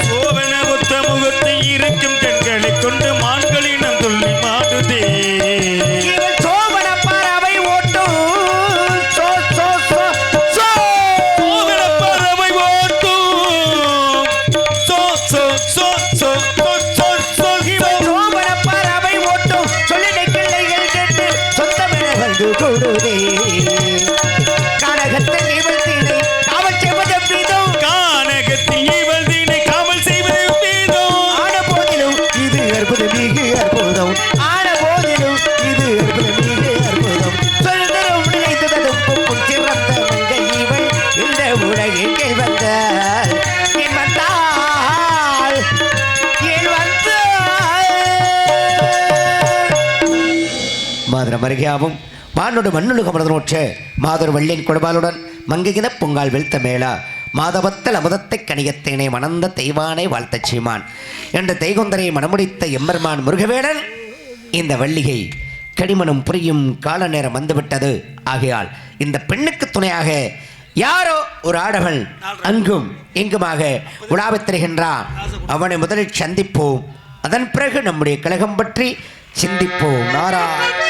சோவன ஒத்த முகத்தை இருக்கும் கண்களை கொண்டு மான்களினம் துள்ளி மாடுதே. இவள் சோமன பறவை ஓட்டும் சோ சோ சோ சோ சோவன பறவை ஓட்டும் சோ சோ சோ சோ சோ சோ சோ இவள் சோமன பறவை ஓட்டும் சொல்லிட கிள்ளைகள் கேட்டு சொந்தமென வந்து கொடுதே கானகத்தில் இவள் தீனை காவல் செய்வது வீதம் கானகத்தில் இவள் தீனை காவல் செய்வது வேதம். ஆன போதிலும் இது அற்புதம் மிகு அற்புதம் ஆன போதிலும் இது அற்புதம் மிகு அற்புதம் சுந்தரம் நினைத்ததும் பொன் சிறந்த மங்கை இவள் இந்த உலகில் வந்தாள் என் வந்தாள் என் வந்தாள் மாதரம் அருகியாவும் மானோடு மண்ணுலக மனதனோற்ற மாதொரு வள்ளியின் கொடுபாலுடன் மங்கையின பொங்கால் வெளுத்த மேளா மாதவத்தல் அமுதத்தை கணியத்தேனை மணந்த தெய்வானை வாழ்த்தச் சீமான் என்ற தெய்கொந்தரை மணமுடித்த எம்பெருமான் முருகவேடன் இந்த வள்ளிகை கடிமணம் புரியும் கால நேரம் வந்துவிட்டது. ஆகையால் இந்த பெண்ணுக்கு துணையாக யாரோ ஒரு ஆடவன் அங்கும் இங்குமாக உலாவித் திரிகின்றான். அவனை முதலில் சந்திப்போம், அதன் பிறகு நம்முடைய கழகம் பற்றி சிந்திப்போம். நாராயண